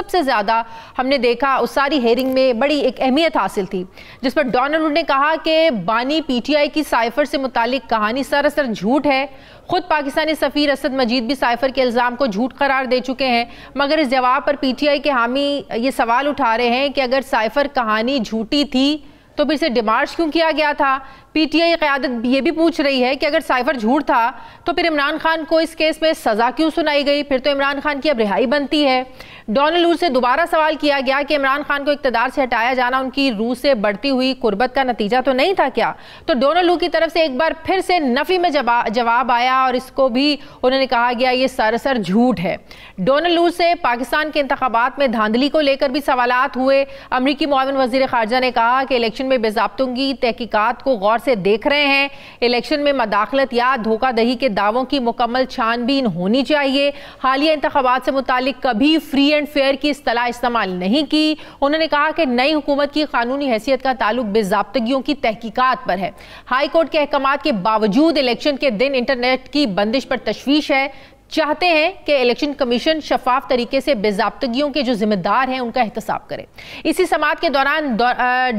سب سے زیادہ ہم نے دیکھا اس ساری ہیئرنگ میں بڑی ایک اہمیت حاصل تھی، جس پر ڈونلڈ نے کہا کہ بانی پی ٹی آئی کی سائفر سے متعلق کہانی سراسر جھوٹ ہے۔ خود پاکستانی سفیر اسد مجید بھی سائفر کے الزام کو جھوٹ قرار دے چکے ہیں، مگر اس جواب پر پی ٹی آئی کے حامی یہ سوال اٹھا رہے ہیں کہ اگر سائفر کہانی جھوٹی تھی تو پھر اسے ڈیمارش کیوں کیا گیا تھا؟ پی ٹی آئی قیادت یہ بھی پوچھ رہی ہے کہ اگر سائفر جھوٹ تھا تو پھر عمران خان کو اس کیس میں سزا کیوں سنائی گئی؟ پھر تو عمران خان کی اب رہائی بنتی ہے۔ ڈونلڈ سے دوبارہ سوال کیا گیا کہ عمران خان کو اقتدار سے ہٹایا جانا ان کی روح سے بڑھتی ہوئی قربت کا نتیجہ تو نہیں تھا کیا؟ تو ڈونلڈ کی طرف سے ایک بار پھر سے نفی میں جواب آیا اور اس کو بھی انہوں نے کہا گیا یہ سراسر جھوٹ ہے۔ ڈونلڈ سے پاکستان کے انتخابات میں دھاندلی کو لے کر بھی سوالات ہوئے۔ امریکی معاون وزیر خارجہ نے کہا کہ الیکشن میں بے ضابطگی تحقیقات کو غور سے دیکھ رہے ہیں، الیکشن میں مداخلت یا دھوکہ دہی کے دعووں کی مکمل چھان بین ہونی چاہیے۔ حالیہ انتخابات سے متعلق کبھی فری اینڈ فیئر کی اصطلاح استعمال نہیں کی۔ انہوں نے کہا کہ نئی حکومت کی قانونی حیثیت کا تعلق بے ضابطگیوں کی تحقیقات پر ہے۔ ہائی کورٹ کے احکامات کے باوجود الیکشن کے دن انٹرنیٹ کی بندش پر تشویش ہے، چاہتے ہیں کہ الیکشن کمیشن شفاف طریقے سے بے ضابطگیوں کے جو ذمہ دار ہیں ان کا احتساب کرے۔ اسی سماعت کے دوران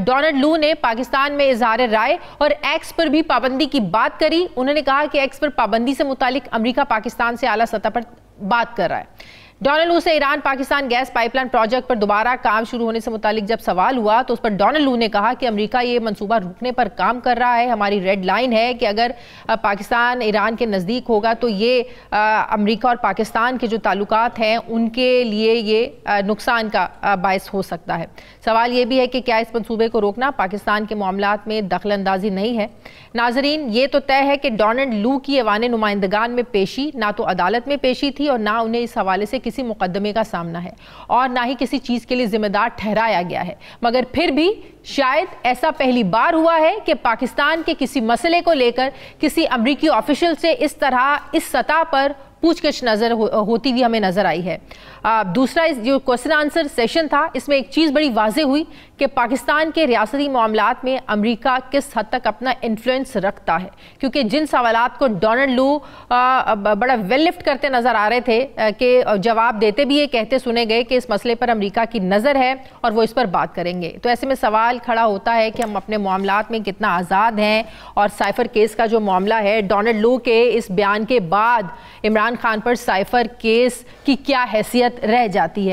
ڈونلڈ نے پاکستان میں اظہار رائے اور ایکس پر بھی پابندی کی بات کری۔ انہوں نے کہا کہ ایکس پر پابندی سے متعلق امریکہ پاکستان سے اعلیٰ سطح پر بات کر رہا ہے۔ ڈونلڈ سے Iran Pakistan gas pipeline project پر دوبارہ کام شروع ہونے سے متعلق جب سوال ہوا تو اس پر ڈونلڈ نے کہا کہ امریکہ یہ منصوبہ روکنے پر کام کر رہا ہے، ہماری ریڈ لائن ہے کہ اگر پاکستان ایران کے نزدیک ہوگا تو یہ امریکہ اور پاکستان کے جو تعلقات ہیں ان کے لیے یہ نقصان کا باعث ہو سکتا ہے۔ سوال یہ بھی ہے کہ کیا اس منصوبے کو روکنا پاکستان کے معاملات میں دخل اندازی نہیں ہے؟ ناظرین، یہ تو طے ہے کہ ڈونلڈ کی ایوان نمائندگان میں پیشی نہ تو عدالت میں پیشی تھی اور نہ انہیں اس حوالے سے کسی مقدمے کا سامنا ہے اور نہ ہی کسی چیز کے لیے ذمہ دار ٹھہرایا گیا ہے، مگر پھر بھی شاید ایسا پہلی بار ہوا ہے کہ پاکستان کے کسی مسئلے کو لے کر کسی امریکی آفیشل سے اس طرح اس سطح پر پوچھ گچھ ہوتی ہوئی ہمیں نظر آئی ہے۔ دوسرا جو کوسچن آنسر سیشن تھا اس میں ایک چیز بڑی واضح ہوئی کہ پاکستان کے ریاستی معاملات میں امریکہ کس حد تک اپنا انفلوئنس رکھتا ہے، کیونکہ جن سوالات کو ڈونلڈ بڑا ویل لفٹ کرتے نظر آ رہے تھے کہ جواب دیتے بھی یہ کہتے سنے گئے کہ اس مسئلے پر امریکہ کی نظر ہے اور وہ اس پر بات کریں گے، تو ایسے میں سوال کھڑا ہوتا ہے کہ ہم اپنے معاملات میں کتنا آزاد ہیں۔ اور سائفر کیس کا جو معاملہ ہے، ڈونلڈ کے اس بیان کے بعد عمران خان پر سائفر کیس کی کیا حیثیت رہ جاتی ہے؟